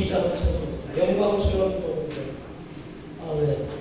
시작하셨습니다. 영광스러운 복음들. 아멘.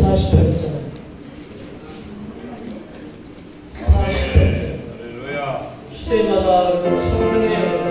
40편. 시대마다 성령의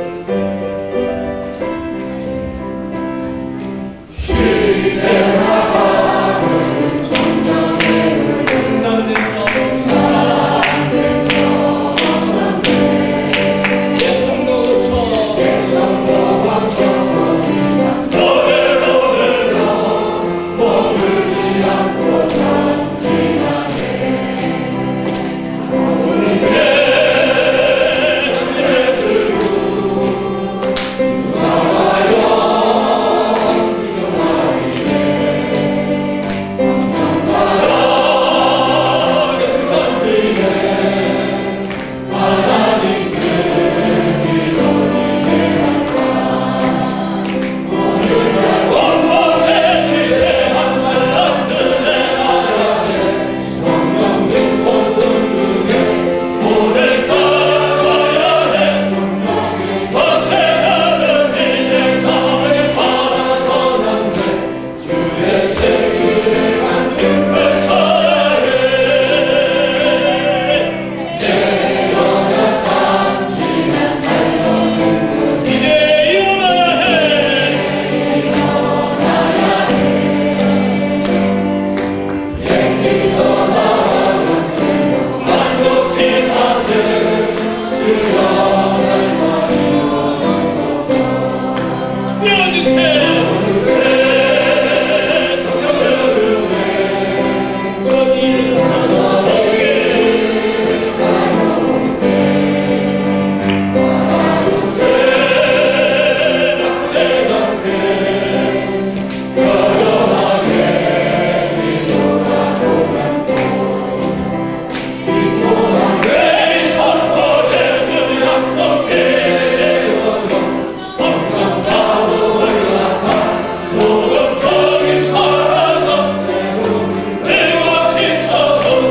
소금적인 사랑 내 몸 지쳐도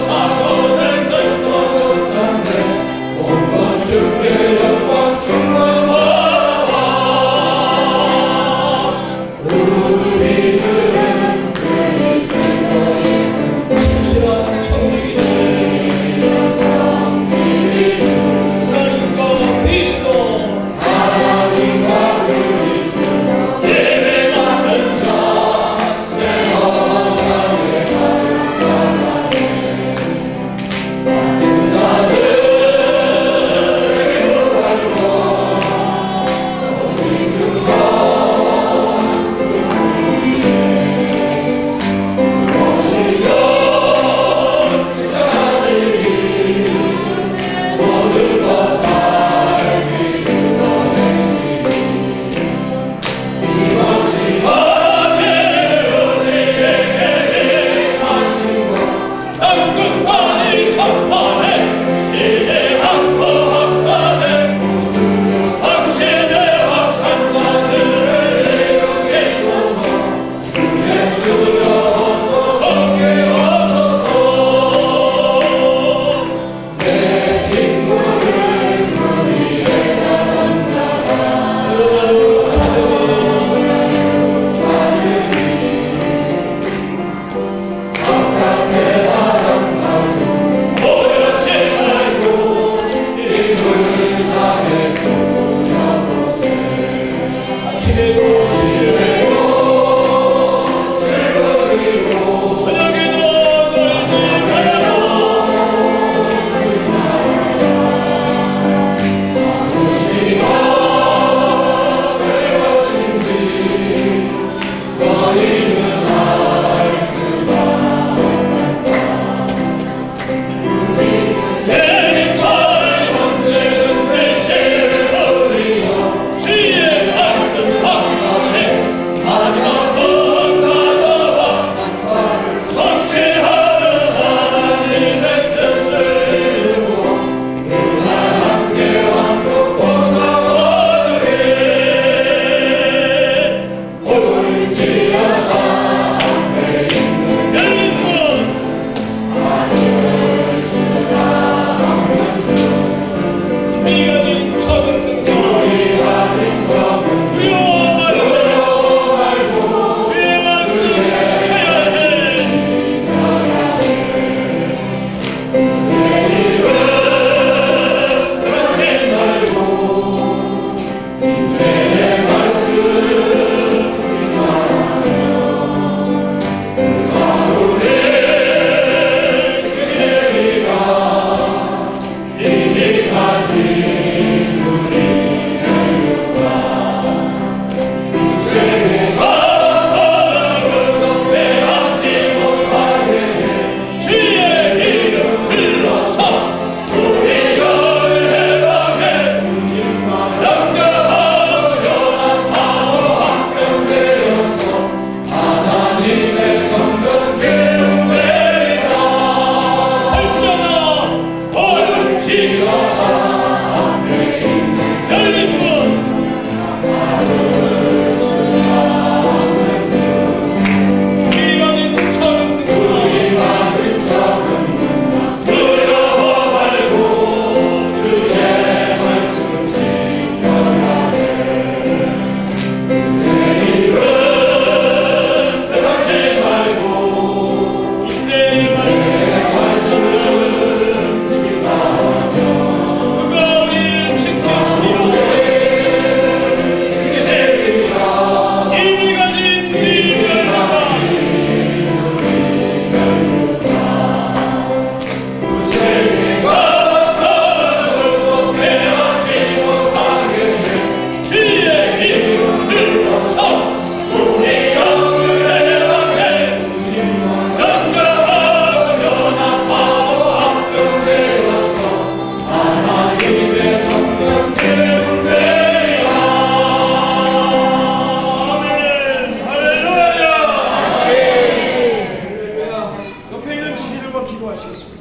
인도하시겠습니다.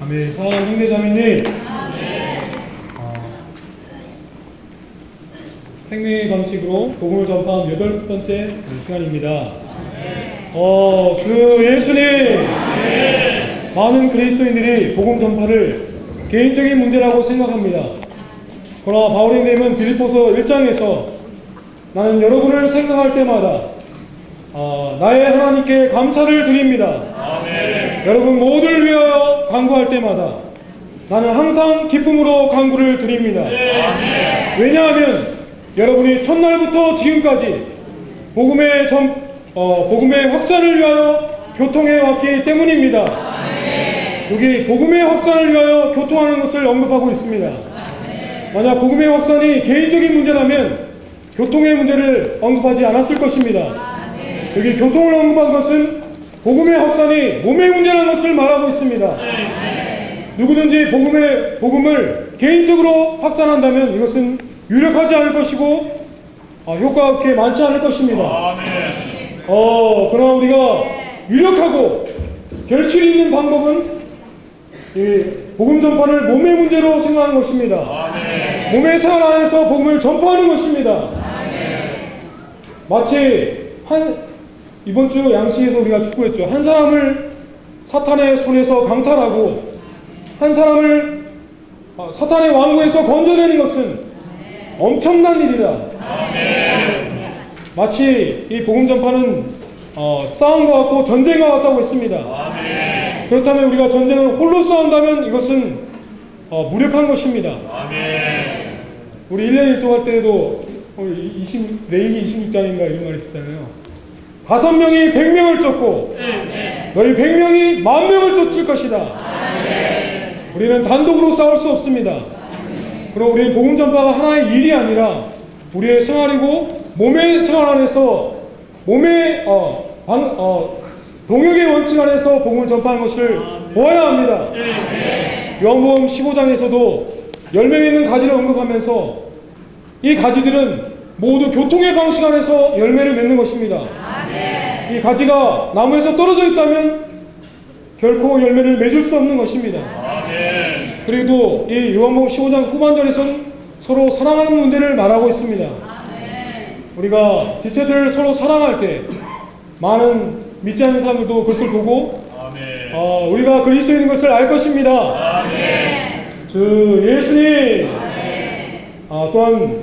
아멘. 사랑하는 형제자매님, 생명의 방식으로 복음을 전파한 8번째 시간입니다. 주 예수님, 많은 그리스도인들이 복음 전파를 개인적인 문제라고 생각합니다. 그러나 바울의 내용은 빌립보서 1장에서 나는 여러분을 생각할 때마다 나의 하나님께 감사를 드립니다. 여러분 모두를 위하여 간구할 때마다 나는 항상 기쁨으로 간구를 드립니다. 왜냐하면 여러분이 첫날부터 지금까지 복음의 확산을 위하여 교통해 왔기 때문입니다. 여기 복음의 확산을 위하여 교통하는 것을 언급하고 있습니다. 만약 복음의 확산이 개인적인 문제라면 교통의 문제를 언급하지 않았을 것입니다. 여기 교통을 언급한 것은 복음의 확산이 몸의 문제라는 것을 말하고 있습니다. 누구든지 복음을 개인적으로 확산한다면 이것은 유력하지 않을 것이고 효과가 그렇게 많지 않을 것입니다. 그러나 우리가 유력하고 결실이 있는 방법은 이 복음 전파를 몸의 문제로 생각하는 것입니다. 몸의 생활 안에서 복음을 전파하는 것입니다. 마치 이번 주 양식에서 우리가 축구했죠. 한 사람을 사탄의 손에서 강탈하고 한 사람을 사탄의 왕국에서 건져내는 것은 엄청난 일이다. 마치 이 복음 전파는 싸움과 같고 전쟁과 같다고 했습니다. 그렇다면 우리가 전쟁을 홀로 싸운다면 이것은 무력한 것입니다. 우리 1년 1동할 때에도 레이기 26장인가 이런 말이 있었잖아요. 5명이 100명을 쫓고 너희 100명이 10,000명을 쫓을 것이다. 우리는 단독으로 싸울 수 없습니다. 그럼 우리는 복음 전파가 하나의 일이 아니라 우리의 생활이고 몸의 생활 안에서 몸의 동역의 원칙 안에서 복음을 전파하는 것을 보아야 합니다. 요한복음 15장에서도 열매 맺는 가지를 언급하면서 이 가지들은 모두 교통의 방식 안에서 열매를 맺는 것입니다. 이 가지가 나무에서 떨어져 있다면 결코 열매를 맺을 수 없는 것입니다. 그리고 이 요한복음 15장 후반절에서는 서로 사랑하는 문제를 말하고 있습니다. 우리가 지체들을 서로 사랑할 때 많은 믿지 않는 사람들도 그것을 보고 우리가 그리스도인인 것을 알 것입니다. 주 예수님. 또한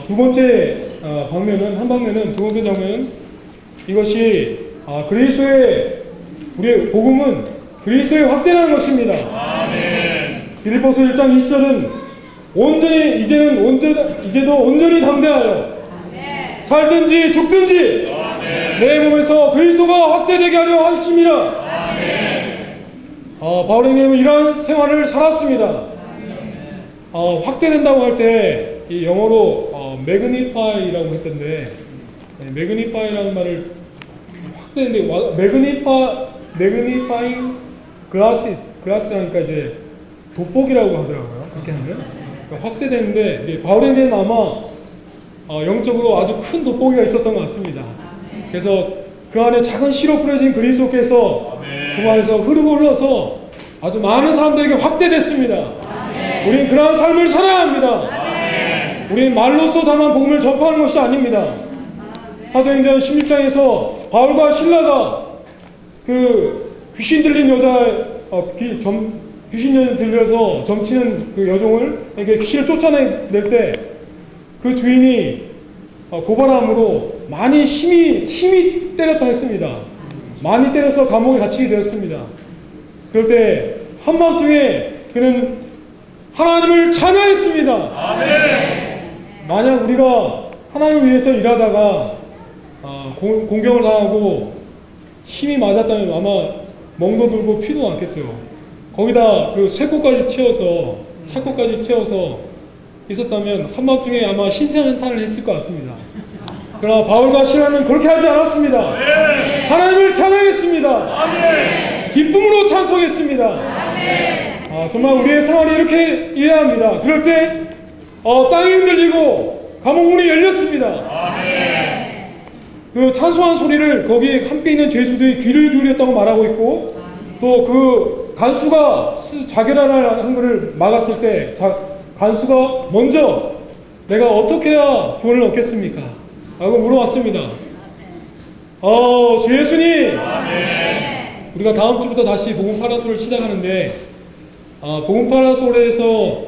두 번째 한 방면은 두 번째 장면은 이것이 우리의 복음은 그리스도의 확대라는 것입니다. 빌립보서 1장 20절은 이제도 온전히 담대하여 살든지 죽든지 내 몸에서 그리스도가 확대되게 하려 하심이라. 바울에게는 이러한 생활을 살았습니다. 확대된다고 할 때 이 영어로 매그니파이라고 했던데, 매그니파이라는 말을 확대인데 매그니파잉 글라스라니까 이제 돋보기라고 하더라고요. 그렇게 하면 그러니까 확대되는데 바울에게는 아마 영적으로 아주 큰 돋보기가 있었던 것 같습니다. 그래서 그 안에 작은 씨로 뿌려진 그리스도께서 그 안에서 흐르고 흘러서 아주 많은 사람들에게 확대됐습니다. 우리는 그러한 삶을 살아야 합니다. 우리는 말로써 다만 복음을 전파하는 것이 아닙니다. 사도행전 16장에서 바울과 실라가 그 귀신 들린 귀신 들려서 점치는 그 여종에게 귀신을 쫓아낼 때 그 주인이 고발함으로 많이 힘이 때렸다 했습니다. 많이 때려서 감옥에 갇히게 되었습니다. 그럴 때 한밤중에 그는 하나님을 찬양했습니다. 아멘. 만약 우리가 하나님을 위해서 일하다가 공경을 당하고 힘이 맞았다면 아마 멍도 들고 피도 났겠죠. 거기다 그 쇠꼬까지 채워서 차꼬까지 채워서 있었다면 한밤중에 아마 신세한탄을 했을 것 같습니다. 그러나 바울과 시라는 그렇게 하지 않았습니다. 아멘. 하나님을 찬양했습니다. 아멘. 기쁨으로 찬송했습니다. 아멘. 정말 우리의 생활이 이렇게 이래야 합니다. 그럴 때 땅이 흔들리고 감옥문이 열렸습니다. 아멘. 그 찬송한 소리를 거기에 함께 있는 죄수들이 귀를 기울였다고 말하고 있고, 또 그 간수가 자결하는 것을 막았을 때 간수가 먼저 내가 어떻게 해야 구원을 얻겠습니까? 라고 물어봤습니다. 주 예수님, 우리가 다음 주부터 다시 복음 파라솔을 시작하는데, 복음 파라솔에서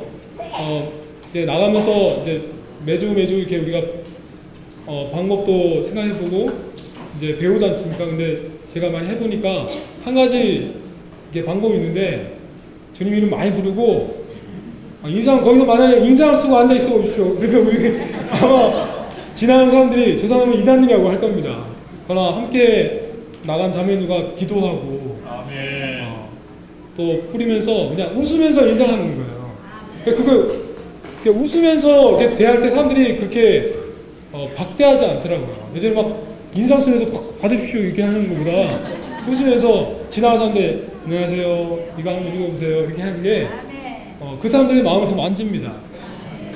이제 나가면서 이제 매주 이렇게 우리가 방법도 생각해보고 이제 배우지 않습니까? 근데 제가 많이 해보니까 한 가지 이게 방법이 있는데, 주님 이름 많이 부르고 거기서 만약에 인상을 쓰고 앉아 있어 보십시오. 그러니까 우리 아마 지나가는 사람들이 저 사람은 이단이라고 할 겁니다. 그러나 함께 나간 자매누가 기도하고 또 뿌리면서 그냥 웃으면서 인사하는 거예요. 그거 웃으면서 이렇게 대할 때 사람들이 그렇게 박대하지 않더라고요. 예전에 막 인상 쓰면서 받으십시오 이렇게 하는 것보다 웃으면서 지나가는 사람들 안녕하세요, 이거 한번 읽어보세요 이렇게 하는 게 그 사람들의 마음을 더 만집니다.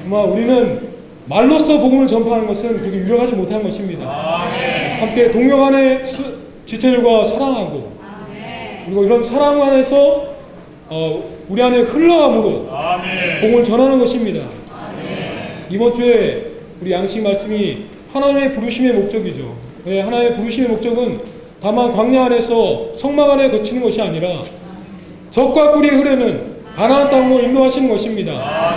정말 우리는 말로써 복음을 전파하는 것은 그렇게 유력하지 못한 것입니다. 함께 동력 안에 지체들과 사랑하고, 그리고 이런 사랑 안에서 우리 안에 흘러감으로 복음을 전하는 것입니다. 이번 주에 우리 양식 말씀이 하나님의 부르심의 목적이죠. 하나님의 부르심의 목적은 다만 광야 안에서 성막 안에 거치는 것이 아니라 젖과 꿀이 흐르는 가나안 땅으로 인도하시는 것입니다.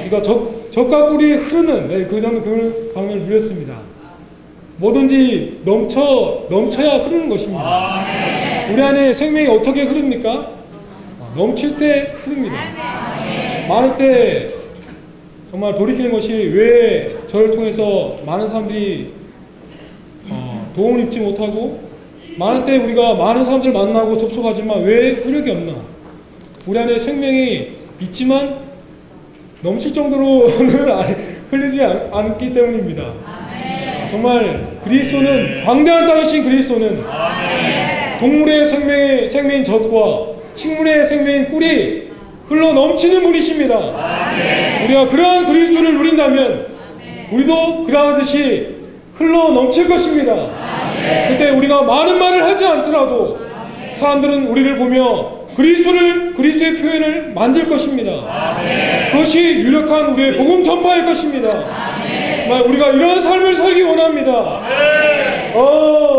그러니까 젖과 꿀이 흐르는, 저는 그 방면을 누렸습니다. 뭐든지 넘쳐야 흐르는 것입니다. 우리 안에 생명이 어떻게 흐릅니까? 넘칠 때 흐릅니다. 많을 때 정말 돌이키는 것이 왜 저를 통해서 많은 사람들이 도움을 입지 못하고, 많을 때 우리가 많은 사람들 만나고 접촉하지만 왜 효력이 없나? 우리 안에 생명이 있지만 넘칠 정도로는 흘리지 않기 때문입니다. 정말 그리스도는, 광대한 땅이신 그리스도는 동물의 생명인 젖과 식물의 생명인 꿀이 흘러 넘치는 분이십니다. 우리가 그러한 그리스도를 누린다면 우리도 그러하듯이 흘러 넘칠 것입니다. 그때 우리가 많은 말을 하지 않더라도 사람들은 우리를 보며 그리스도의 표현을 만들 것입니다. 그것이 유력한 우리의 복음 전파일 것입니다. 정말 우리가 이런 삶을 살기 원합니다.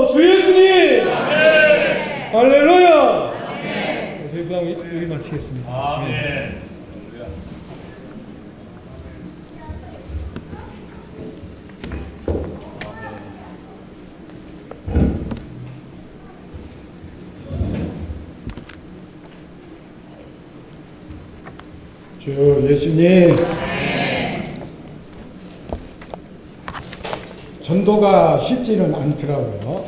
주 예수님, 할렐루야. 저희 부담 여기 마치겠습니다. 주 예수님, 전도가 쉽지는 않더라고요.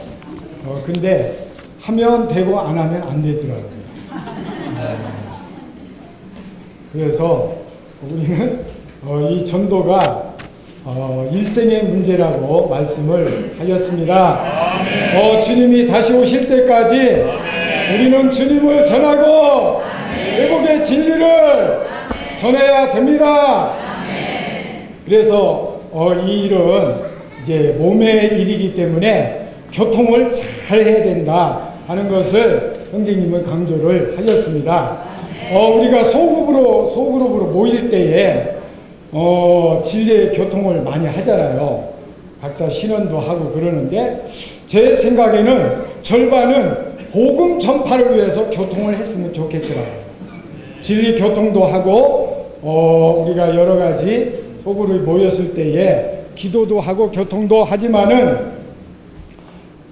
근데 하면 되고 안 하면 안 되더라고요. 그래서 우리는 이 전도가 일생의 문제라고 말씀을 하였습니다. 주님이 다시 오실 때까지 우리는 주님을 전하고 회복의 진리를 전해야 됩니다. 그래서 이 일은 이제 몸의 일이기 때문에 교통을 잘 해야 된다 하는 것을 형제님은 강조를 하셨습니다. 우리가 소그룹으로 모일 때에 진리의 교통을 많이 하잖아요. 각자 신원도 하고 그러는데, 제 생각에는 절반은 복음 전파를 위해서 교통을 했으면 좋겠더라고요. 진리 교통도 하고 우리가 여러 가지 소그룹이 모였을 때에 기도도 하고 교통도 하지만은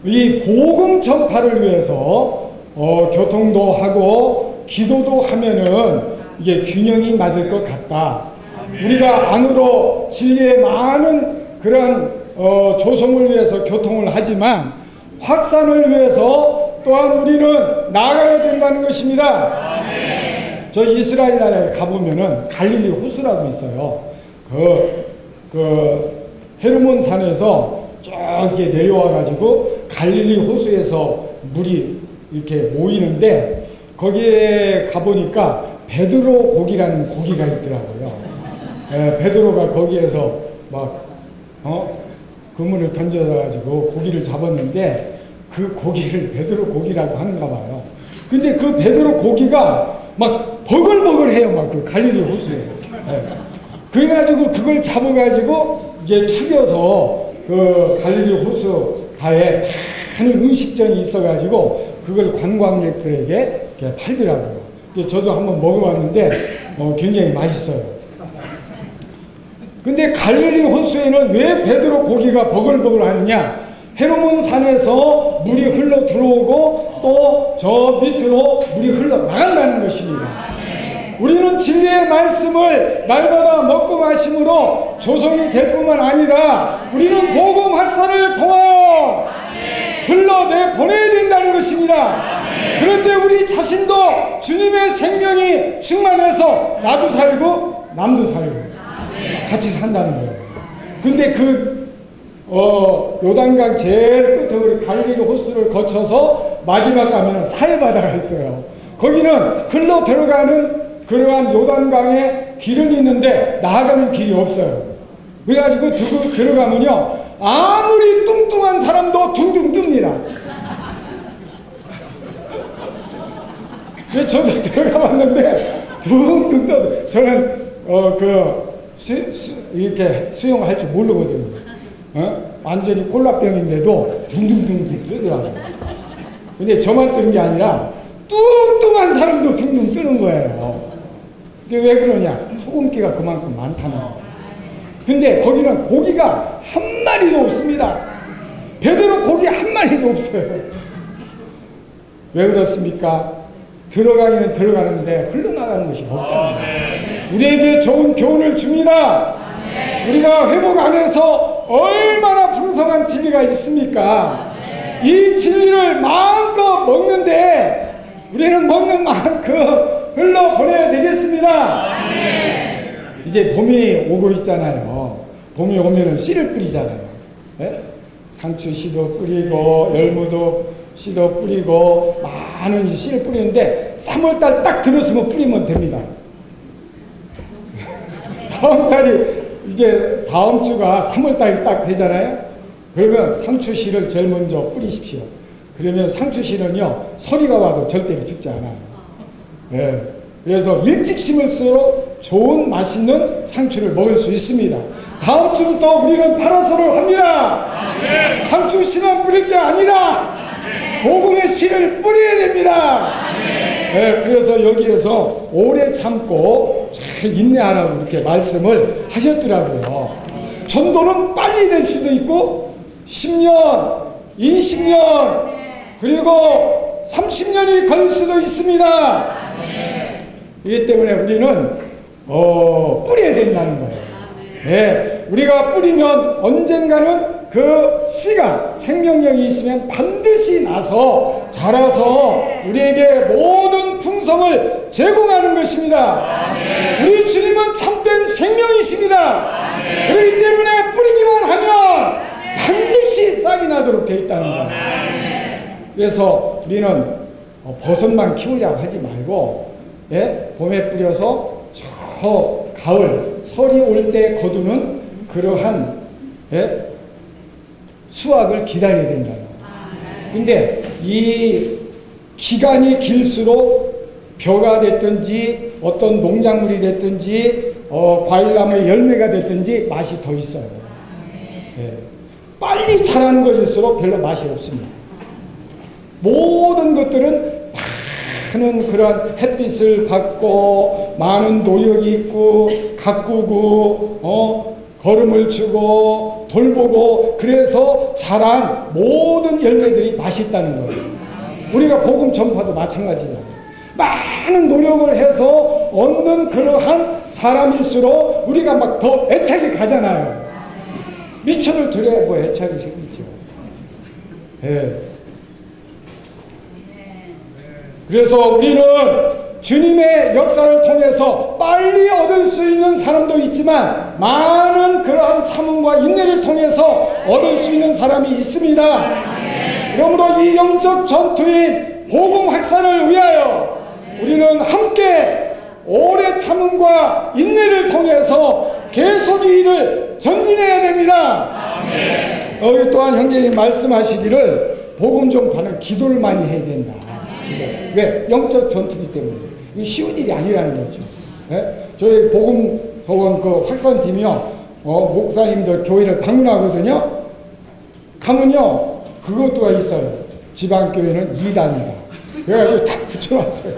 이 복음 전파를 위해서 교통도 하고 기도도 하면은 이게 균형이 맞을 것 같다. 우리가 안으로 진리의 많은 그런 조성을 위해서 교통을 하지만 확산을 위해서 또한 우리는 나아가야 된다는 것입니다. 저 이스라엘 나라에 가보면은 갈릴리 호수라고 있어요. 그 헤르몬 산에서 저기 내려와 가지고 갈릴리 호수에서 물이 이렇게 모이는데 거기에 가보니까 베드로 고기라는 고기가 있더라고요. 베드로가 거기에서 막 그물을 던져가지고 고기를 잡았는데 그 고기를 베드로 고기라고 하는가 봐요. 근데 그 베드로 고기가 막 버글버글해요. 막 그 갈릴리 호수에. 그래가지고 그걸 잡아가지고 이제 튀겨서 그 갈릴리 호수 가에 많은 음식점이 있어가지고 그걸 관광객들에게 이렇게 팔더라고요. 저도 한번 먹어봤는데 굉장히 맛있어요. 근데 갈릴리 호수에는 왜 베드로 고기가 버글버글 하느냐? 헤르몬 산에서 물이 흘러 들어오고 또 저 밑으로 물이 흘러 나간다는 것입니다. 우리는 진리의 말씀을 날마다 먹고 마심으로 조성이 될 뿐만 아니라 우리는 복음 확산을 통하여 흘러내보내야 된다는 것입니다. 그럴 때 우리 자신도 주님의 생명이 충만해서 나도 살고 남도 살고 같이 산다는 거예요. 근데 요단강 제일 끝에 우리 갈릴리 호수를 거쳐서 마지막 가면은 사해바다가 있어요. 거기는 흘러 들어가는 그러한 요단강에 길은 있는데 나아가는 길이 없어요. 그래가지고 들어가면요 아무리 뚱뚱한 사람도 둥둥 뜹니다. 저도 들어가 봤는데 둥둥 떠도 저는 이렇게 수영할 줄 모르거든요. 완전히 콜라병인데도 둥둥둥 뜨더라고요. 근데 저만 뜨는 게 아니라 뚱뚱한 사람도 둥둥 뜨는 거예요. 근데 왜 그러냐? 소금기가 그만큼 많다는 거예요. 근데 거기는 고기가 한 마리도 없습니다. 베드로 고기 한 마리도 없어요. 왜 그렇습니까? 들어가기는 들어가는데 흘러나가는 것이 없다는 거예요. 우리에게 좋은 교훈을 줍니다. 우리가 회복 안에서 얼마나 풍성한 진리가 있습니까? 이 진리를 마음껏 먹는데 우리는 먹는 만큼 흘러보내야 되겠습니다. 이제 봄이 오고 있잖아요. 봄이 오면은 씨를 뿌리잖아요. 상추 씨도 뿌리고 열무도 씨도 뿌리고 많은 씨를 뿌리는데 3월달 딱 들었으면 뿌리면 됩니다. 다음 달이 이제 다음 주가 3월달이 딱 되잖아요. 그러면 상추씨를 제일 먼저 뿌리십시오. 그러면 상추씨는요 서리가 와도 절대로 죽지 않아요. 그래서 일찍 심을수록 좋은 맛있는 상추를 먹을 수 있습니다. 다음 주부터 우리는 파라솔을 합니다. 상추씨만 뿌릴 게 아니라 복음의 씨를 뿌려야 됩니다. 그래서 여기에서 오래 참고 잘 인내하라고 이렇게 말씀을 하셨더라고요. 전도는 빨리 될 수도 있고 10년, 20년 그리고 30년이 걸릴 수도 있습니다. 이기 때문에 우리는 뿌려야 된다는 거예요. 우리가 뿌리면 언젠가는 그 씨가 생명력이 있으면 반드시 나서 자라서 우리에게 모든 풍성을 제공하는 것입니다. 우리 주님은 참된 생명이십니다. 그렇기 때문에 뿌리기만 하면 반드시 싹이 나도록 되어 있다는 거예요. 그래서 우리는 버섯만 키우려고 하지 말고 봄에 뿌려서 저 가을 설이 올 때 거두는 그러한 수확을 기다려야 된다는 거예요. 근데 이 기간이 길수록 벼가 됐든지 어떤 농작물이 됐든지 과일나무의 열매가 됐든지 맛이 더 있어요. 빨리 자라는 것일수록 별로 맛이 없습니다. 모든 것들은 많은 그런 햇빛을 받고 많은 노력이 있고 가꾸고 거름을 주고 돌보고 그래서 자란 모든 열매들이 맛있다는 거예요. 우리가 복음 전파도 마찬가지다. 많은 노력을 해서 얻는 그러한 사람일수록 우리가 막 더 애착이 가잖아요. 미천을 드려야 뭐 애착이 생기죠. 예. 그래서 우리는 주님의 역사를 통해서 빨리 얻을 수 있는 사람도 있지만 많은 그러한 참음과 인내를 통해서 얻을 수 있는 사람이 있습니다. 그러므로 이 영적 전투인 복음 확산을 위하여 우리는 함께 오래 참음과 인내를 통해서 계속 이 일을 전진해야 됩니다. 여기 또한 형제님 말씀하시기를 복음 전파는 기도를 많이 해야 된다. 기도. 왜? 영적 전투이기 때문에. 이게 쉬운 일이 아니라는 거죠. 네? 저희 복음 서원 그 확산팀이요, 목사님들 교회를 방문하거든요. 가면요, 그것도 있어요. 지방교회는 2단이다. 그래가지고 다 붙여놨어요.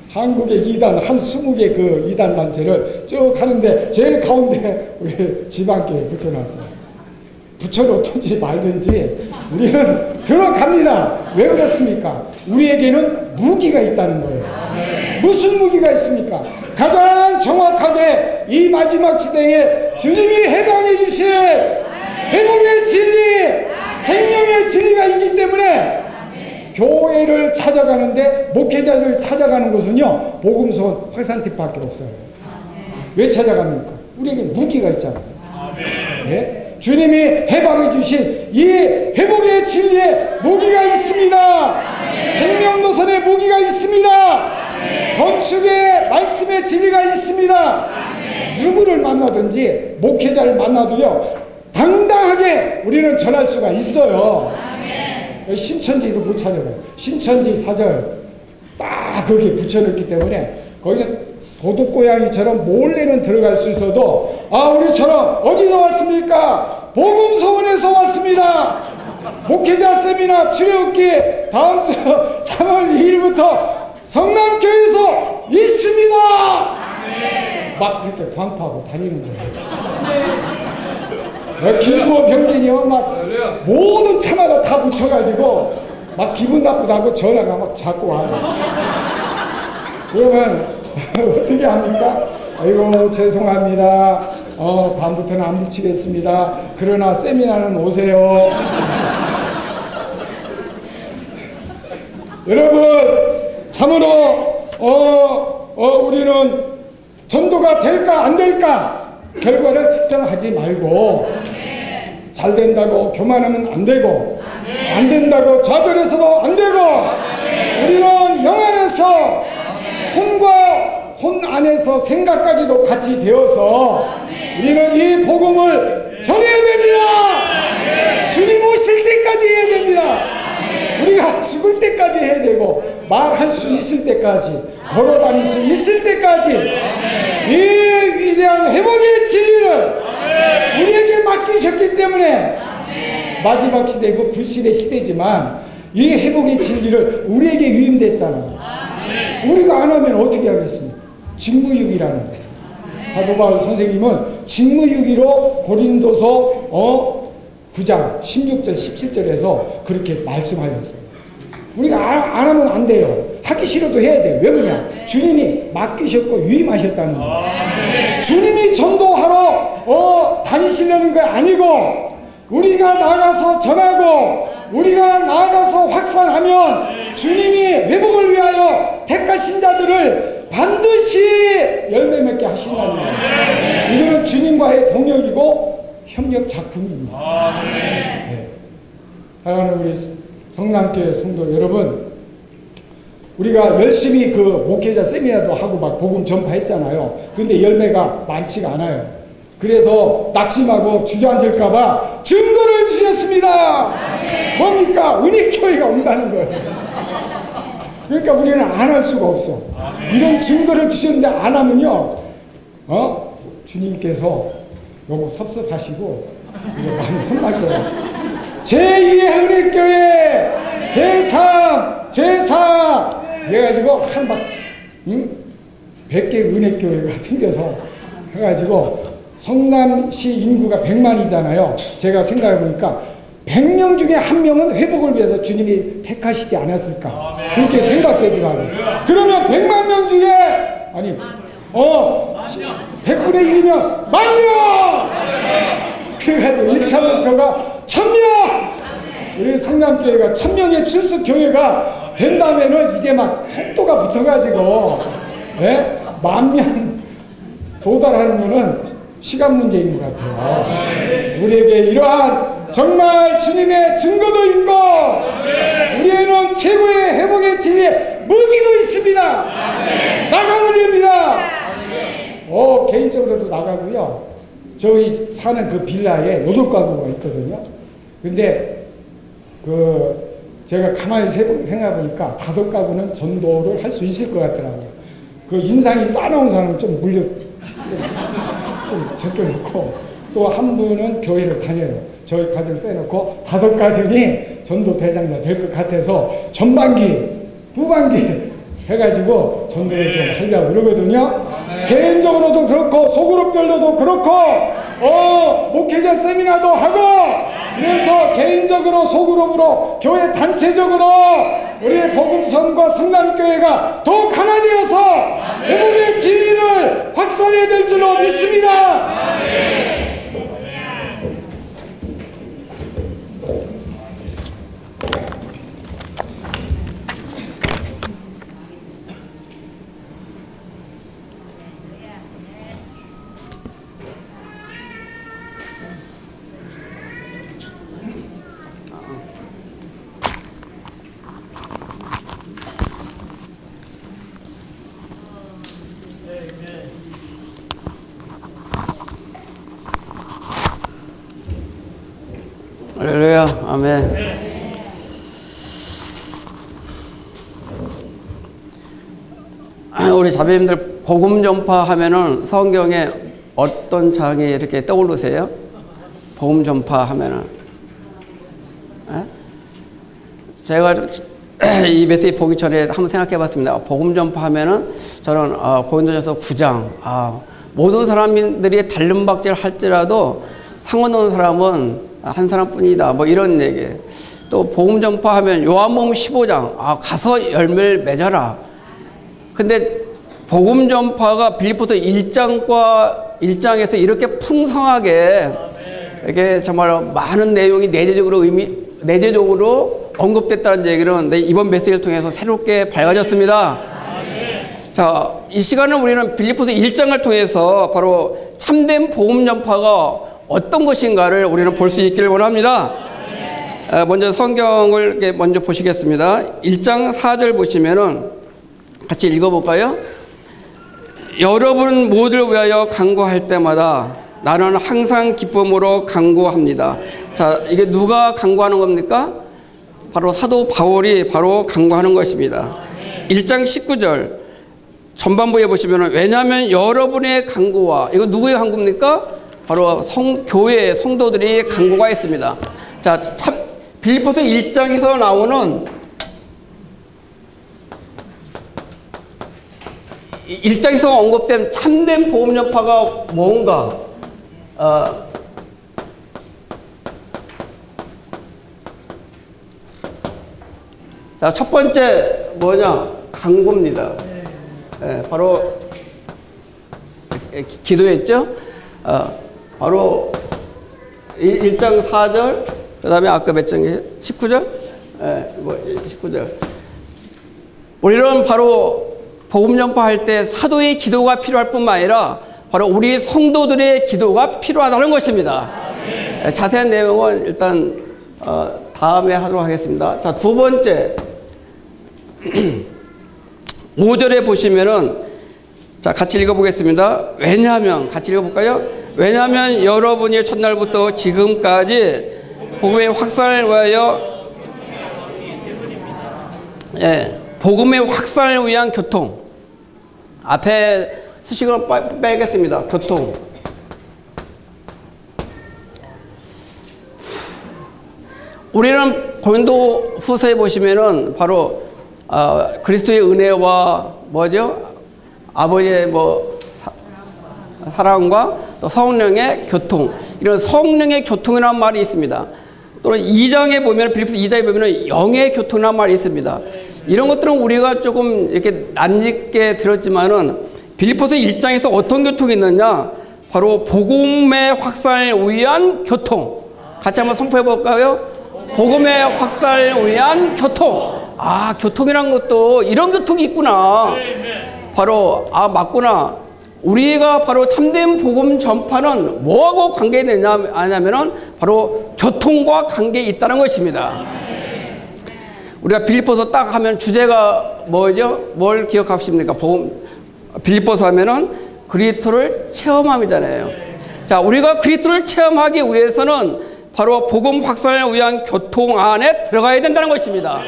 한국의 2단, 한 20개 그 2단 단체를 쭉 하는데, 제일 가운데 우리 지방교회 붙여놨어요. 붙여놓든지 말든지 우리는 들어갑니다. 왜 그렇습니까? 우리에게는 무기가 있다는 거예요. 무슨 무기가 있습니까? 가장 정확하게 이 마지막 시대에 주님이 해방해 주실 회복의 진리, 생명의 진리가 있기 때문에 교회를 찾아가는데, 목회자를 찾아가는 곳은요, 복음서원 확산팀밖에 없어요. 왜 찾아갑니까? 우리에게 무기가 있잖아요. 네? 주님이 해방해 주신 이 회복의 진리에 무기가 있습니다. 생명노선의 무기가 있습니다. 건축의 말씀의 진리가 있습니다. 누구를 만나든지 목회자를 만나도요, 당당하게 우리는 전할 수가 있어요. 신천지도 못 찾아가요. 신천지 사절 딱 거기에 붙여놓기 때문에 거기는 도둑고양이처럼 몰래는 들어갈 수 있어도, 아, 우리처럼 어디서 왔습니까? 복음서원에서 왔습니다. 목회자 세미나 출애굽기 다음 주 3월 2일부터 성남교회에서 있습니다. 막 그렇게 광파하고 다니는 거예요. 김구호 병진이요, 막 모든 차마다 다 붙여가지고 막 기분 나쁘다고 전화가 막 자꾸 와요. 그러면 어떻게 합니까? 아이고 죄송합니다. 다음부터는 안 붙이겠습니다. 그러나 세미나는 오세요. 여러분, 참으로 우리는 전도가 될까 안 될까 결과를 측정하지 말고, 잘 된다고 교만하면 안 되고, 안 된다고 좌절해서도 안 되고, 우리는 영 안에서 혼과 혼 안에서 생각까지도 같이 되어서 우리는 이 복음을 전해야 됩니다. 주님 오실 때까지 해야 됩니다. 우리가 죽을 때까지 해야 되고, 말할 수 있을 때까지, 걸어 다닐 수 있을 때까지 이 위대한 회복의 진리를 우리에게 맡기셨기 때문에, 마지막 시대고 불신의 시대지만 이 회복의 진리를 우리에게 위임됐잖아요. 우리가 안 하면 어떻게 하겠습니까? 직무유기라는 거예요. 사도 바울 선생님은 직무유기로 고린도서 9장 16절 17절에서 그렇게 말씀하셨어요. 우리가 안 하면 안 돼요. 하기 싫어도 해야 돼요. 왜 그러냐? 주님이 맡기셨고 위임하셨다는 거예요. 주님이 전도하러 다니시려는 거 아니고, 우리가 나가서 전하고 우리가 나아가서 확산하면 주님이 회복을 위하여 택하신 자들을 반드시 열매 맺게 하신다는 거예요. 이거는 주님과의 동역이고 협력 작품입니다. 네. 사랑하는 우리 성남교회 성도 여러분, 우리가 열심히 그 목회자 세미나도 하고 막 복음 전파했잖아요. 근데 열매가 많지가 않아요. 그래서 낙심하고 주저앉을까봐 증거를 주셨습니다. 뭡니까? 은혜교회가 온다는 거예요. 그러니까 우리는 안 할 수가 없어. 이런 증거를 주셨는데 안 하면요, 주님께서 너무 섭섭하시고 이거 많이 혼날 거예요. 제2의 은혜교회, 제3, 제4 해가지고 한 막 100개 은혜교회가 생겨서 해가지고 성남시 인구가 100만이잖아요. 제가 생각해보니까 100명 중에 1명은 회복을 위해서 주님이 택하시지 않았을까. 그렇게 생각되더라고요. 그러면 100만 명 중에, 아니, 100분의 1이면 10,000명! 그래가지고 1차 목표가 1000명! 우리 성남교회가 1000명의 출석교회가 된다면은 이제 막 속도가 붙어가지고, 예? 10,000명 도달하는 거는 시간 문제인 것 같아요. 우리에게 이러한 정말 주님의 증거도 있고, 우리에는 최고의 회복의 진리의 무기도 있습니다. 나가면 됩니다. 개인적으로도 나가고요. 저희 사는 그 빌라에 8가구가 있거든요. 근데 제가 가만히 생각해보니까 5가구는 전도를 할 수 있을 것 같더라고요. 그 인상이 싸나운 사람은 좀 좀 제껴놓고, 또 한 분은 교회를 다녀요. 저희 가정을 빼놓고 5가정이 전도 대상자 될 것 같아서 전반기, 후반기 해가지고 전도를 좀 하려고 그러거든요. 개인적으로도 그렇고 소그룹별로도 그렇고 목회자 세미나도 하고, 그래서 개인적으로 소그룹으로 교회 단체적으로 우리의 복음선과 성남교회가 더 강화되어서 회복의 진리를 확산해야 될 줄로 믿습니다. 할렐루야, 아멘. 우리 자매님들 복음 전파하면은 성경에 어떤 장이 이렇게 떠오르세요? 복음 전파하면은, 제가 이 메시지 보기 전에 한번 생각해봤습니다. 복음 전파하면은 저는 고린도전서 9장, 모든 사람들이 다른 박제를 할지라도 상관없는 사람은 한 사람뿐이다, 뭐 이런 얘기. 또 복음 전파하면 요한복음 15장, 가서 열매를 맺어라. 근데 복음 전파가 빌립보서 1장에서 이렇게 풍성하게 이렇게 정말 많은 내용이 내재적으로 언급됐다는 얘기는 이번 메시지를 통해서 새롭게 밝아졌습니다. 자, 이 시간은 우리는 빌립보서 1장을 통해서 바로 참된 복음 전파가 어떤 것인가를 우리는 볼 수 있기를 원합니다. 먼저 성경을 먼저 보시겠습니다. 1장 4절 보시면은 같이 읽어볼까요? 여러분 모두를 위하여 간구할 때마다 나는 항상 기쁨으로 간구합니다. 자, 이게 누가 간구하는 겁니까? 바로 사도 바울이 바로 간구하는 것입니다. 1장 19절 전반부에 보시면은 왜냐하면 여러분의 간구와, 이거 누구의 간구입니까? 바로 교회 성도들이 간구가 있습니다. 자, 빌립보서 1장에서 나오는 1장에서 언급된 참된 복음 전파가 뭔가, 자, 첫 번째 뭐냐? 간구입니다. 바로 기도했죠? 바로 1장 4절, 그 다음에 아까 몇 장이에요? 19절? 19절. 우리는 바로 복음 전파할 때 사도의 기도가 필요할 뿐만 아니라 바로 우리 성도들의 기도가 필요하다는 것입니다. 자세한 내용은 일단 다음에 하도록 하겠습니다. 자, 두 번째 5절에 보시면은, 자, 같이 읽어보겠습니다. 왜냐하면, 같이 읽어볼까요? 왜냐하면 여러분이 첫날부터 지금까지 복음의 확산을 위하여, 복음의 확산을 위한 교통. 앞에 수식을 빼겠습니다. 교통. 우리는 고린도 후서에 보시면은 바로 그리스도의 은혜와 뭐죠? 아버지의 사랑과 또 성령의 교통, 이런 성령의 교통이라는 말이 있습니다. 또는 2장에 보면, 빌립보서 2장에 보면 영의 교통이라는 말이 있습니다. 이런 것들은 우리가 조금 이렇게 낯익게 들었지만은 빌립보서 1장에서 어떤 교통이 있느냐? 바로 복음의 확산을 위한 교통. 같이 한번 선포해 볼까요? 복음의 확산을 위한 교통. 아, 교통이란 것도 이런 교통이 있구나. 바로, 아, 맞구나. 우리가 바로 참된 복음 전파는 뭐하고 관계되냐 하냐면은 바로 교통과 관계 있다는 것입니다. 우리가 빌립보서 딱 하면 주제가 뭐죠? 뭘 기억하십니까? 빌립보서 하면은 그리스도를 체험함이잖아요. 자, 우리가 그리스도를 체험하기 위해서는 바로 복음 확산을 위한 교통 안에 들어가야 된다는 것입니다.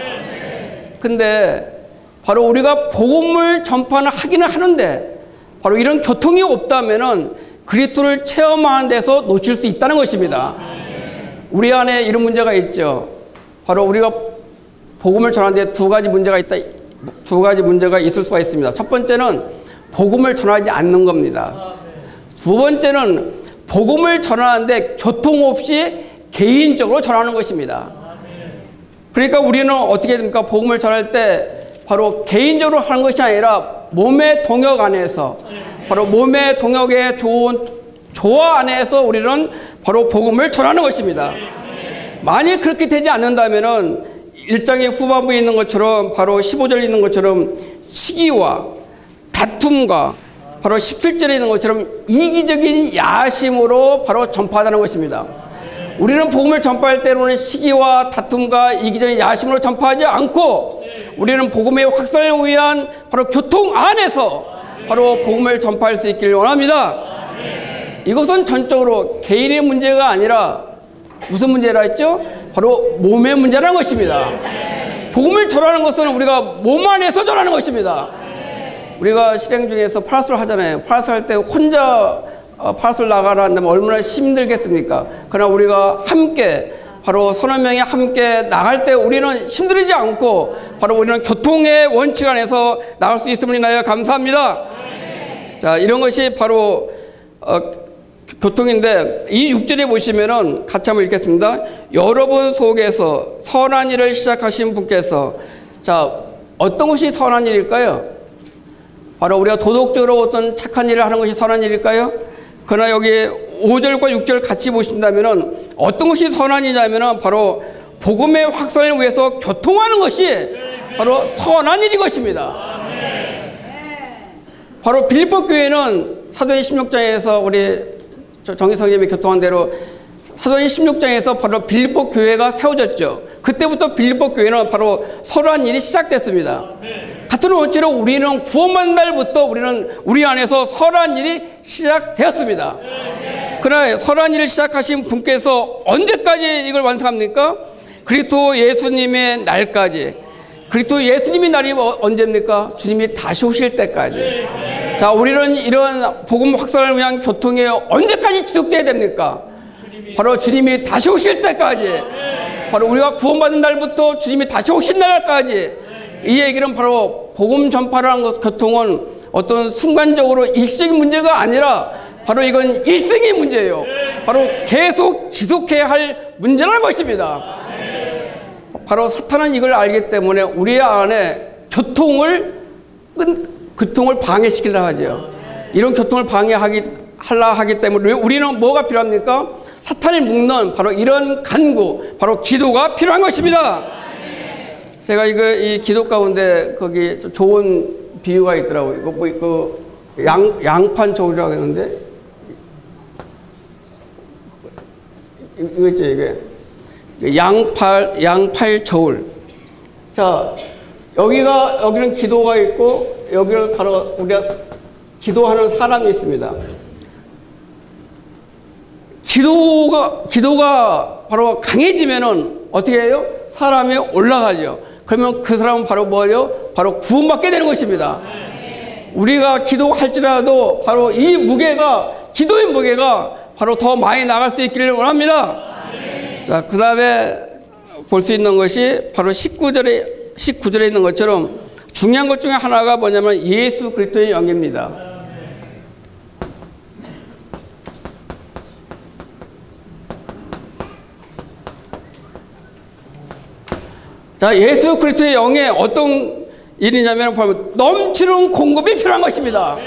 근데 바로 우리가 복음을 전파는 하기는 하는데 바로 이런 교통이 없다면은 그리스도를 체험하는 데서 놓칠 수 있다는 것입니다. 우리 안에 이런 문제가 있죠. 바로 우리가 복음을 전하는데 두 가지 문제가 있을 수가 있습니다. 첫 번째는 복음을 전하지 않는 겁니다. 두 번째는 복음을 전하는데 교통 없이 개인적으로 전하는 것입니다. 그러니까 우리는 어떻게 됩니까? 복음을 전할 때 바로 개인적으로 하는 것이 아니라 몸의 동역 안에서, 바로 몸의 동역의 좋은 조화 안에서 우리는 바로 복음을 전하는 것입니다. 만약 그렇게 되지 않는다면은 1장의 후반부에 있는 것처럼, 바로 15절에 있는 것처럼 시기와 다툼과 바로 17절에 있는 것처럼 이기적인 야심으로 바로 전파하는 것입니다. 우리는 복음을 전파할 때로는 시기와 다툼과 이기적인 야심으로 전파하지 않고 우리는 복음의 확산을 위한 바로 교통 안에서 바로 복음을 전파할 수 있기를 원합니다. 이것은 전적으로 개인의 문제가 아니라 무슨 문제라 했죠? 바로 몸의 문제라는 것입니다. 복음을 전하는 것은 우리가 몸 안에서 전하는 것입니다. 우리가 실행 중에서 파라솔 하잖아요. 파라솔 할 때 혼자 파라솔 나가라 한다면 얼마나 힘들겠습니까? 그러나 우리가 함께, 바로 서너 명이 함께 나갈 때 우리는 힘들지 않고 바로 우리는 교통의 원칙 안에서 나갈 수 있음을 인하여 감사합니다. 자, 이런 것이 바로 교통인데, 이 6절에 보시면은 같이 한번 읽겠습니다. 여러분 속에서 선한 일을 시작하신 분께서, 자, 어떤 것이 선한 일일까요? 바로 우리가 도덕적으로 어떤 착한 일을 하는 것이 선한 일일까요? 그러나 여기 5절과 6절 같이 보신다면은 어떤 것이 선한 일이냐면은 바로 복음의 확산을 위해서 교통하는 것이 바로 선한 일인 것입니다. 바로 빌립보 교회는 사도행 16장에서 우리 정희 선생님이 교통한 대로 사도행 16장에서 바로 빌립보 교회가 세워졌죠. 그때부터 빌립보 교회는 바로 선한 일이 시작됐습니다. 같은 원칙으로 우리는 구원받는 날부터 우리는 우리 안에서 선한 일이 시작되었습니다. 그러나 선한 일을 시작하신 분께서 언제까지 이걸 완성합니까? 그리스도 예수님의 날까지. 그리스도 예수님의 날이 언제입니까? 주님이 다시 오실 때까지. 자, 우리는 이런 복음 확산을 위한 교통이 언제까지 지속돼야 됩니까? 바로 주님이 다시 오실 때까지. 바로 우리가 구원받는 날부터 주님이 다시 오신 날까지. 이 얘기는 바로 복음 전파라는 것, 교통은 어떤 순간적으로 일시적인 문제가 아니라 바로 이건 일생의 문제예요. 바로 계속 지속해야 할 문제라는 것입니다. 바로 사탄은 이걸 알기 때문에 우리 안에 교통을 방해시키려 하죠. 이런 교통을 하려 하기 때문에 우리는 뭐가 필요합니까? 사탄을 묶는 바로 이런 간구, 바로 기도가 필요한 것입니다. 제가 이 기도 가운데 거기 좋은 비유가 있더라고요. 이거 양판 저울이라고 했는데, 이거 있죠, 이게. 양팔 저울. 자, 여기는 기도가 있고, 여기는 바로 우리가 기도하는 사람이 있습니다. 기도가 바로 강해지면은 어떻게 해요? 사람이 올라가죠. 그러면 그 사람은 바로 뭐예요? 바로 구원받게 되는 것입니다. 우리가 기도할지라도 바로 이 무게가, 기도의 무게가 바로 더 많이 나갈 수 있기를 원합니다. 자, 그 다음에 볼 수 있는 것이 바로 19절에 있는 것처럼 중요한 것 중에 하나가 뭐냐면 예수 그리스도의 영입니다. 자, 예수 그리스도의 영에 어떤 일이냐면 바로 넘치는 공급이 필요한 것입니다.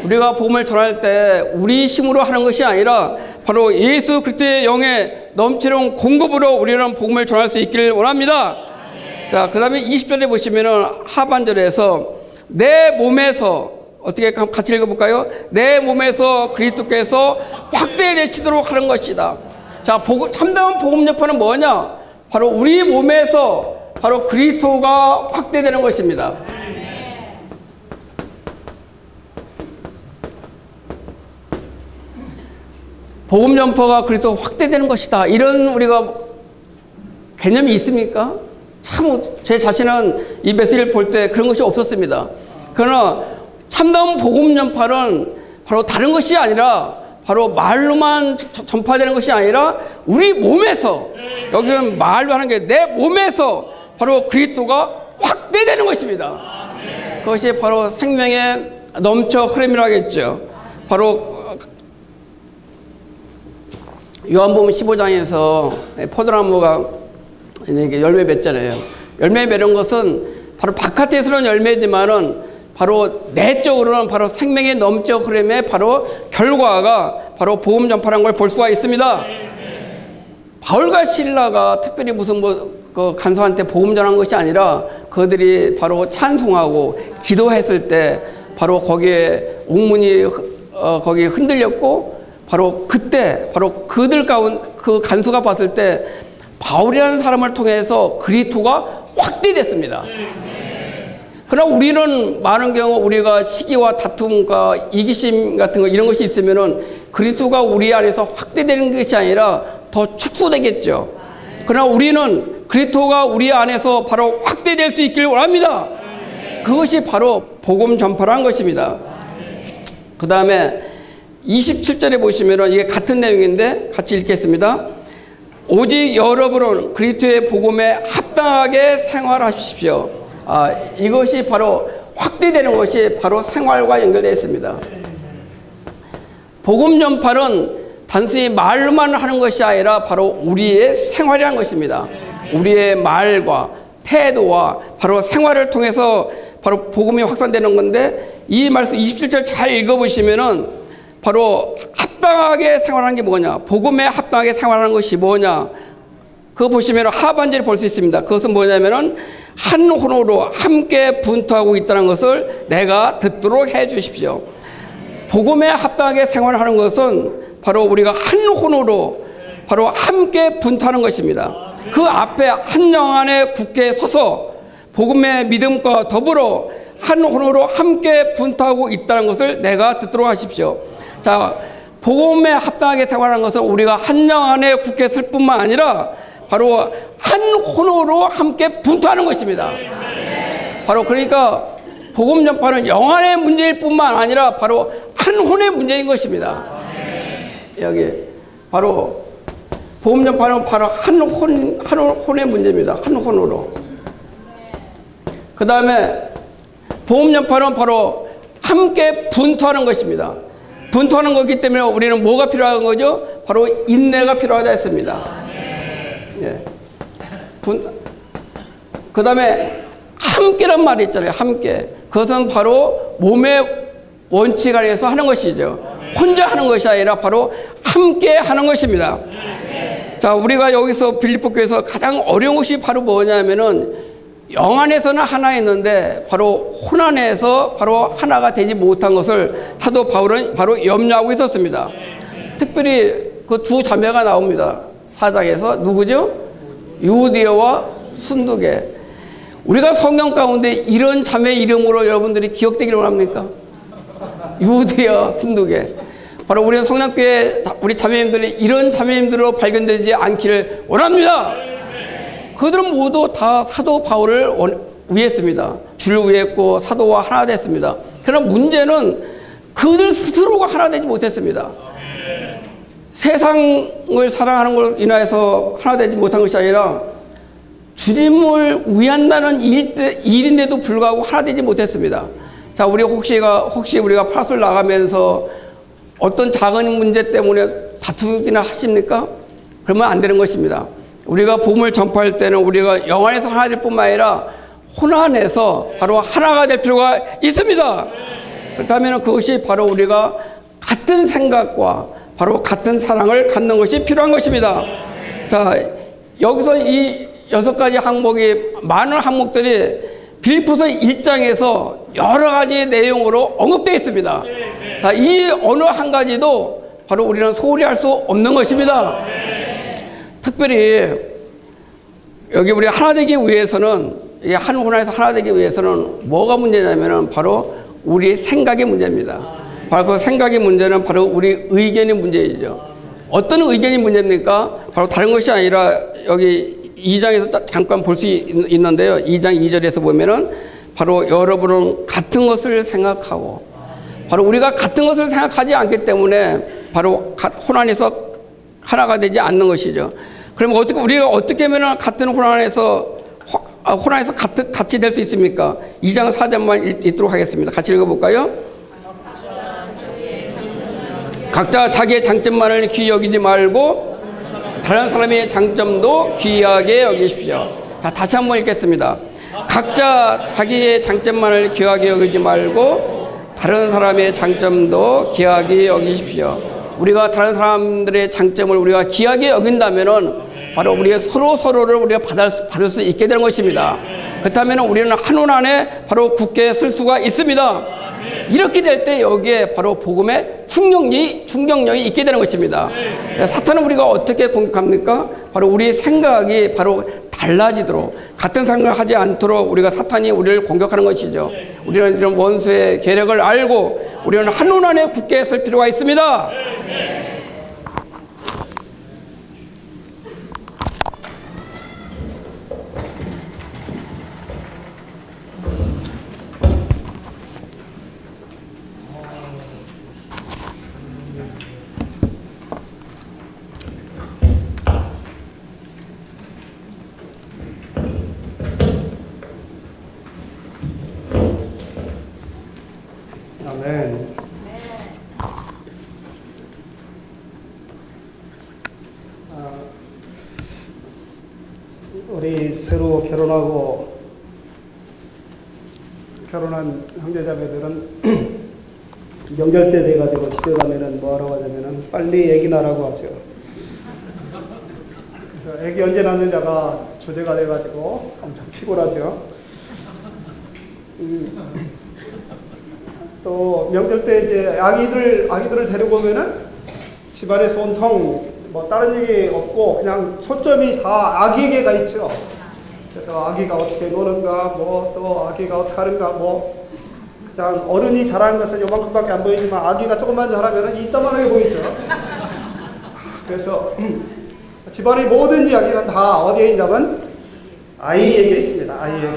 우리가 복음을 전할 때 우리 힘으로 하는 것이 아니라 바로 예수 그리스도의 영에 넘치는 공급으로 우리는 복음을 전할 수 있기를 원합니다. 자, 그 다음에 20절에 보시면은 하반절에서 내 몸에서 어떻게 같이 읽어볼까요? 내 몸에서 그리스도께서 확대되시도록 하는 것이다. 자, 참다운 복음 전파는 뭐냐? 바로 우리 몸에서 바로 그리스도가 확대되는 것입니다. 복음 전파가 그리스도 확대되는 것이다. 이런 우리가 개념이 있습니까? 참 제 자신은 이 메시지를 볼 때 그런 것이 없었습니다. 그러나 참다운 복음 전파는 바로 다른 것이 아니라 바로 말로만 전파되는 것이 아니라 우리 몸에서, 여기서는 말로 하는 게 내 몸에서 바로 그리스도가 확대되는 것입니다. 그것이 바로 생명의 넘쳐 흐름이라고 하겠죠. 바로 요한복음 15장에서 포도나무가 이렇게 열매 맺잖아요. 열매 맺는 것은 바로 바깥에서는 열매지만은 바로 내적으로는 바로 생명의 넘쳐 흐름의 바로 결과가 바로 복음 전파라는 걸 볼 수가 있습니다. 바울과 실라가 특별히 무슨 그 간소한테 복음 전한 것이 아니라 그들이 바로 찬송하고 기도했을 때 바로 거기에 옥문이 거기 흔들렸고 바로 그때 바로 그들 가운데 그 간수가 봤을 때 바울이라는 사람을 통해서 그리스도가 확대됐습니다. 그러나 우리는 많은 경우 우리가 시기와 다툼과 이기심 같은 거 이런 것이 있으면은 그리스도가 우리 안에서 확대되는 것이 아니라 더 축소되겠죠. 그러나 우리는 그리스도가 우리 안에서 바로 확대될 수 있기를 원합니다. 그것이 바로 복음 전파라는 것입니다. 그 다음에 27절에 보시면은 이게 같은 내용인데 같이 읽겠습니다. 오직 여러분은 그리스도의 복음에 합당하게 생활하십시오. 이것이 바로 확대되는 것이 바로 생활과 연결되어 있습니다. 복음 전파는 단순히 말로만 하는 것이 아니라 바로 우리의 생활이라는 것입니다. 우리의 말과 태도와 바로 생활을 통해서 바로 복음이 확산되는 건데, 이 말씀 27절 잘 읽어보시면은 바로 합당하게 생활하는 게 뭐냐, 복음에 합당하게 생활하는 것이 뭐냐, 그거 보시면 하반절에 볼 수 있습니다. 그것은 뭐냐면은 한 혼으로 함께 분투하고 있다는 것을 내가 듣도록 해 주십시오. 복음에 합당하게 생활하는 것은 바로 우리가 한 혼으로 바로 함께 분투하는 것입니다. 그 앞에 한 영 안에 굳게 서서 복음의 믿음과 더불어 한 혼으로 함께 분투하고 있다는 것을 내가 듣도록 하십시오. 자, 복음에 합당하게 생활하는 것은 우리가 한 영 안에 굳게 설 뿐만 아니라 바로 한 혼으로 함께 분투하는 것입니다. 바로 그러니까 복음 전파는 영안의 문제일 뿐만 아니라 바로 한 혼의 문제인 것입니다. 여기 바로 복음 전파는 바로 한 혼의 문제입니다. 한 혼으로. 그 다음에 복음 전파는 바로 함께 분투하는 것입니다. 분투하는 것이기 때문에 우리는 뭐가 필요한 거죠? 바로 인내가 필요하다 했습니다. 예. 그 다음에 함께란 말이 있잖아요. 함께. 그것은 바로 몸의 원칙 안에서 하는 것이죠. 혼자 하는 것이 아니라 바로 함께 하는 것입니다. 자, 우리가 여기서 빌립보 교회에서 가장 어려운 것이 바로 뭐냐면은 영 안에서는 하나 있는데 바로 혼 안에서 바로 하나가 되지 못한 것을 사도 바울은 바로 염려하고 있었습니다. 특별히 그 두 자매가 나옵니다. 4장에서 누구죠? 유디아와 순두계. 우리가 성경 가운데 이런 자매 이름으로 여러분들이 기억되기를 원합니까? 유디아, 순두계. 바로 우리 성령교회 우리 자매님들이 이런 자매님들로 발견되지 않기를 원합니다. 그들은 모두 다 사도 바울을 위했습니다. 주를 위했고 사도와 하나 됐습니다. 그러나 문제는 그들 스스로가 하나 되지 못했습니다. 세상을 사랑하는 걸 인하여서 하나 되지 못한 것이 아니라 주님을 위한다는 일인데도 불구하고 하나 되지 못했습니다. 자, 우리 혹시 우리가 파솔 나가면서 어떤 작은 문제 때문에 다투기나 하십니까? 그러면 안 되는 것입니다. 우리가 복음을 전파할 때는 우리가 영 안에서 하나 될 뿐만 아니라 혼 안에서 바로 하나가 될 필요가 있습니다. 그렇다면 그것이 바로 우리가 같은 생각과 바로 같은 사랑을 갖는 것이 필요한 것입니다. 자, 여기서 이 6가지 항목이, 많은 항목들이 빌립보서 1장에서 여러 가지 내용으로 언급되어 있습니다. 자, 이 어느 한 가지도 바로 우리는 소홀히 할 수 없는 것입니다. 특별히 여기 우리 하나 되기 위해서는, 한 혼안에서 하나 되기 위해서는 뭐가 문제냐면은 바로 우리 생각의 문제입니다. 바로 그 생각의 문제는 바로 우리 의견의 문제이죠. 어떤 의견이 문제입니까? 바로 다른 것이 아니라 여기 2장에서 잠깐 볼 수 있는데요. 2장 2절에서 보면은 바로 여러분은 같은 것을 생각하고, 바로 우리가 같은 것을 생각하지 않기 때문에 바로 혼안에서 하나가 되지 않는 것이죠. 그럼 우리가 어떻게 하면 같은 혼안에서 같이 될 수 있습니까? 2장 4절만 읽도록 하겠습니다. 같이 읽어볼까요? 각자 자기의 장점만을 귀히 여기지 말고 다른 사람의 장점도 귀하게 여기십시오. 자, 다시 한번 읽겠습니다. 각자 자기의 장점만을 귀하게 여기지 말고 다른 사람의 장점도 귀하게 여기십시오. 우리가 다른 사람들의 장점을 우리가 귀하게 여긴다면은 바로 우리가 서로를 우리가 받을 수 있게 되는 것입니다. 그렇다면 우리는 한혼 안에 바로 굳게 설 수가 있습니다. 이렇게 될 때 여기에 바로 복음의 충격력이 있게 되는 것입니다. 사탄은 우리가 어떻게 공격합니까? 바로 우리 생각이 바로 달라지도록, 같은 생각을 하지 않도록 우리가 사탄이 우리를 공격하는 것이죠. 우리는 이런 원수의 계략을 알고 우리는 한혼 안에 굳게 설 필요가 있습니다. 아멘. 우리 새로 결혼한 형제자매들은 명절 때 돼가지고 집에 가면은 뭐하라고 하냐면은 빨리 애기 낳으라고 하죠. 그래서 애기 언제 낳느냐가 주제가 돼가지고 엄청 피곤하죠. 또 명절 때 이제 아기들을 데리고 오면은 집안에서 온통 뭐 다른 얘기 없고 그냥 초점이 다 아기에게 가 있죠. 그래서 아기가 어떻게 노는가, 뭐 또 아기가 어떻게 하는가, 뭐 그냥 어른이 잘하는 것은 요만큼밖에 안 보이지만 아기가 조금만 잘하면은 이따만하게 보이죠. 그래서 집안의 모든 이야기는 다 어디에 있냐면 아이에게 있습니다. 아이에게.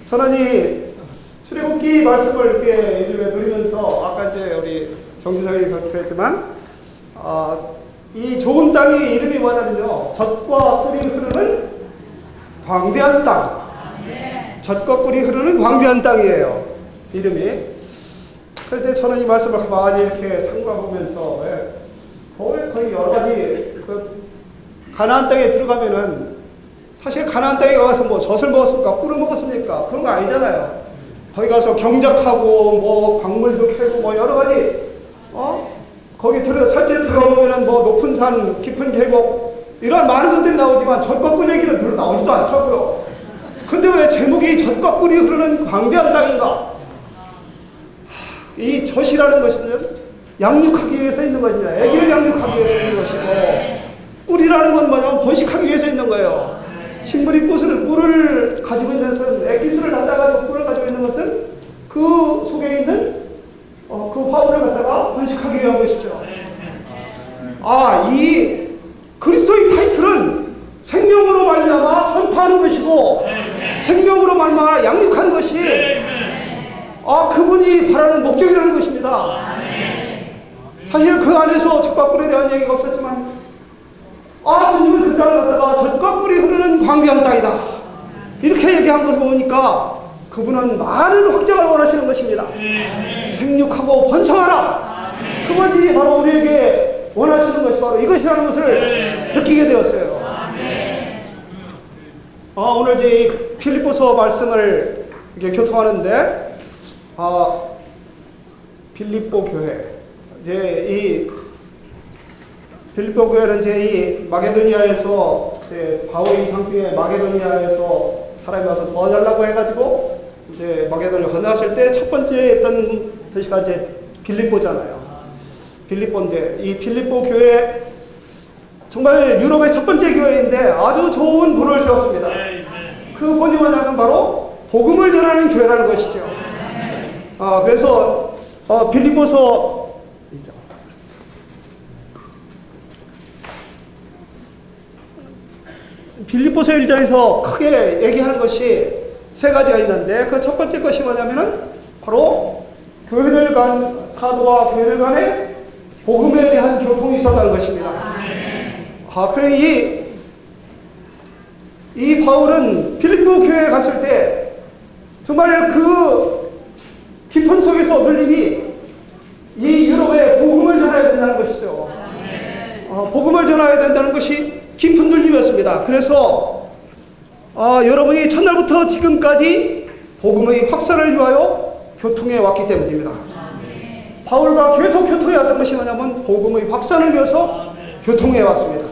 저는 이 출애굽기 말씀을 이렇게 요즘에 드리면서 아까 이제 우리 정지성이 그랬지만 이 좋은 땅의 이름이 뭐냐면요, 젖과 꿀이 흐르는 광대한 땅. 젖과 꿀이 흐르는 광대한 땅이에요, 이름이. 그런데 저는 이 말씀을 가만히 이렇게 상고하면서 거의 여러 가지 가나안 땅에 들어가면은 사실 가나안 땅에 가서 뭐 젖을 먹었습니까, 꿀을 먹었습니까? 그런 거 아니잖아요. 거기 가서 경작하고 뭐 광물도 캐고 뭐 여러 가지 거기 설제 들어오면은 뭐 높은 산, 깊은 계곡 이런 많은 것들이 나오지만 젖과 꿀 얘기는 별로 나오지도 않더라고요. 근데 왜 제목이 젖과 꿀이 흐르는 광대한 땅인가? 이 젖이라는 것은 양육하기 위해서 있는 것입니다. 아기를 양육하기 위해서 있는 것이고, 꿀이라는 건 뭐냐면 번식하기 위해서 있는 거예요. 식물이 꿀을 가지고 있는 것은, 액기스를 갖다가 꿀을 가지고 있는 것은 그 속에 있는 그 화분을 갖다가 번식하기 위한 것이죠. 이 그리스도의 타이틀은 생명으로 말미암아 전파하는 것이고, 생명으로 말미암아 양육하는 것이 그분이 바라는 목적이라는 것입니다. 사실 그 안에서 젖과 꿀에 대한 얘기가 없었지만 주님은 그 땅을 갖다가 젖과 꿀이 흐르는 광대한 땅이다 이렇게 얘기한 것을 보니까 그분은 많은 확장을 원하시는 것입니다. 생육하고 번성하라, 그것이 바로 우리에게 원하시는 것이 바로 이것이라는 것을 느끼게 되었어요. 오늘 이제 이 필립보서 말씀을 이렇게 교통하는데, 필립보 교회. 이제 이 필립보 교회는 이제 이 마게도니아에서 이제 바울이 상주에 마게도니아에서 사람이 와서 도와달라고 해가지고 이제 마게도니아 건너갔을 때 첫 번째 했던 도시가 이제 필립보잖아요. 필립보인데 이 필립보 교회 정말 유럽의 첫 번째 교회인데 아주 좋은 본을 세웠습니다. 그 본이 뭐냐면 바로 복음을 전하는 교회라는 것이죠. 그래서 필립보서 빌립보서 1장에서 크게 얘기하는 것이 세 가지가 있는데 그 첫 번째 것이 뭐냐면은 바로 교회들 간 사도와 교회들 간의 복음에 대한 교통이 있었다는 것입니다. 그래 이 바울은 필립보 교회에 갔을 때 정말 그 깊은 속에서 늘림이 이 유럽에 복음을 전해야 된다는 것이죠. 복음을 전해야 된다는 것이 깊은 눌림이었습니다. 그래서 여러분이 첫날부터 지금까지 복음의 확산을 위하여 교통해 왔기 때문입니다. 바울과 계속 교통해 왔던 것이 뭐냐면 복음의 확산을 위해서 교통해 왔습니다.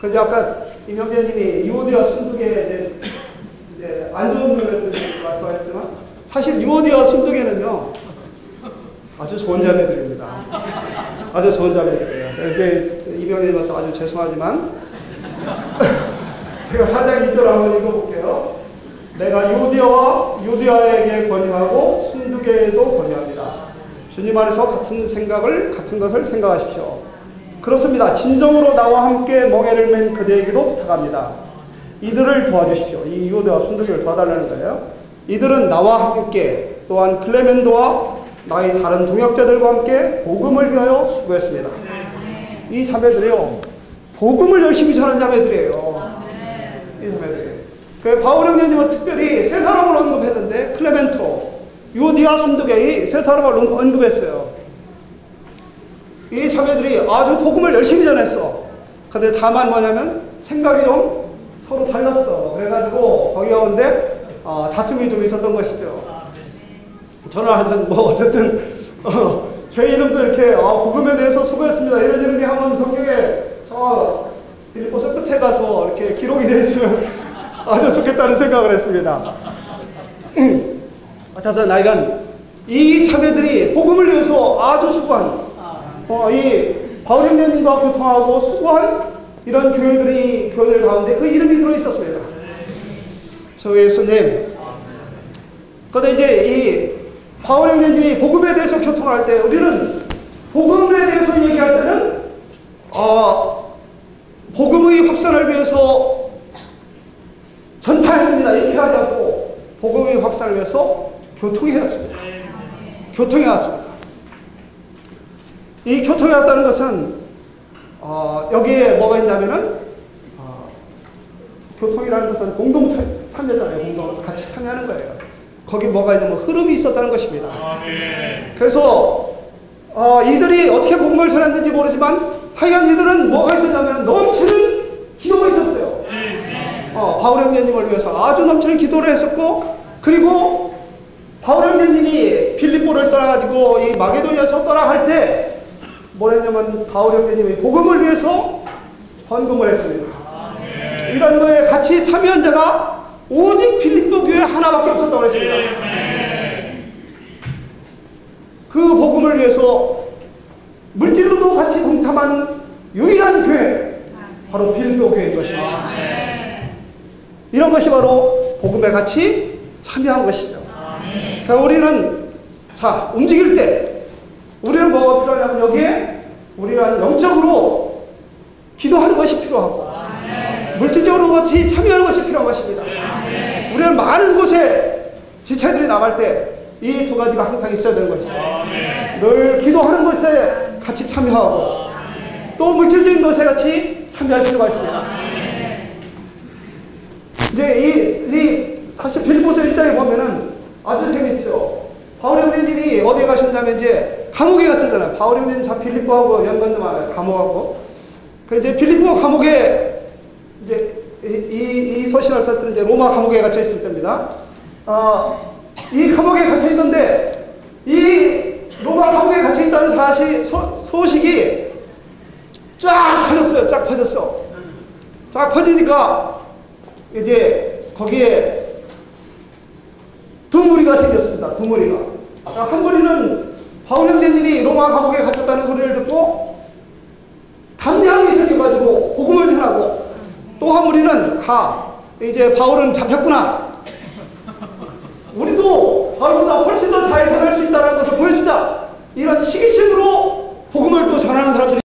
근데 아까 임영재님이 유오디아 순두개에 이제 안 좋은 점을 말씀하셨지만 사실 유오디아 순두개는요 아주 좋은 자매들입니다. 아주 좋은 자매들이에요. 이렇게 이병님한테 아주 죄송하지만 제가 사장 2절 한번 읽어볼게요. 내가 유디아에게 권유하고 순두개에도 권유합니다. 주님 안에서 같은 것을 생각하십시오. 그렇습니다. 진정으로 나와 함께 멍에를 맨 그대에게도 부탁합니다. 이들을 도와주십시오. 이 유디아와 순두개를 도와달라는 거예요. 이들은 나와 함께 또한 클레멘도와 나의 다른 동역자들과 함께 복음을 위하여 수고했습니다. 이 자매들이요 복음을 열심히 전하는 자매들이에요. 이 자매들이. 그 바울 형제님은 특별히 세 사람을 언급했는데 클레멘토, 유디아, 순두개 세 사람을 언급했어요. 이 자매들이 아주 복음을 열심히 전했어. 근데 다만 뭐냐면 생각이 좀 서로 달랐어. 그래가지고 거기 가운데 다툼이 좀 있었던 것이죠. 저는 하여튼 어쨌든 제 이름도 이렇게 복음에 대해서 수고했습니다 이런 이름이 한번 성경에 필립보서 끝에 가서 이렇게 기록이 되어 있으면 아주 좋겠다는 생각을 했습니다. 어쨌든 나이간 이 자매들이 복음을 위해서 아주 수고한 이 바울 형제님과 교통하고 수고한 이런 교회들 가운데 그 이름이 들어있었습니다. 저 예수님. 그런데 이제 이 바울 형제님이 복음에 대해서 교통할 때 우리는 복음에 대해서 얘기할 때는 복음의 확산을 위해서 전파했습니다. 이렇게 하지 않고 복음의 확산을 위해서 교통해 왔습니다. 교통해 왔습니다. 이 교통해 왔다는 것은 여기에 뭐가 있냐면은 교통이라는 것은 공동 참여잖아요. 공동 같이 참여하는 거예요. 거기 뭐가 있냐면 흐름이 있었다는 것입니다. 그래서 이들이 어떻게 복음을 전했는지 모르지만 하여간 이들은 뭐가 있었냐면 넘치는 기도가 있었어요. 바울 형제님을 위해서 아주 넘치는 기도를 했었고 그리고 바울 형제님이 필립보를 떠나가지고 이 마게도니아에서 떠나갈 때 뭐랬냐면 바울 형제님이 복음을 위해서 헌금을 했습니다. 이런 거에 같이 참여한 자가 오직 필립보 교회 하나밖에 없었다고 했습니다. 그 복음을 위해서 물질로도 같이 동참한 유일한 교회 바로 필립보 교회인 것입니다. 이런 것이 바로 복음에 같이 참여한 것이죠. 그러니까 우리는 움직일 때 우리는 뭐가 필요하냐면 여기에 우리는 영적으로 기도하는 것이 필요하고 물질적으로 같이 참여하는 것이 필요한 것입니다. 우리는 많은 곳에 지체들이 나갈 때 이 두 가지가 항상 있어야 되는 것이죠. 늘 기도하는 것에 같이 참여하고 또 물질적인 것에 같이 참여할 필요가 있습니다. 이제 사실 필립보서 1장에 보면은 아주 재밌죠. 바울 형제님이 어디에 가셨냐면 이제 감옥에 갔잖아요. 바울 형제님 필립보하고 연관도 많아요. 감옥하고. 그 이제 필립보 감옥에 서신을 썼을 때 이제 로마 감옥에 갇혀 있을 때입니다. 이 감옥에 갇혀 있는데 이 로마 감옥에 갇혀 있다는 사실 소식이 쫙 퍼졌어요. 쫙 퍼졌어. 쫙 퍼지니까 이제 거기에 두 무리가 생겼습니다. 두 무리가. 한 무리는 바울 형제님이 로마 감옥에 갇혔다는 소리를 듣고 담대하게 생겨가지고 복음을 전하고, 또 한 무리는 이제 바울은 잡혔구나, 우리도 바울보다 훨씬 더 잘 전할 수 있다는 것을 보여주자, 이런 시기심으로 복음을 또 전하는 사람들이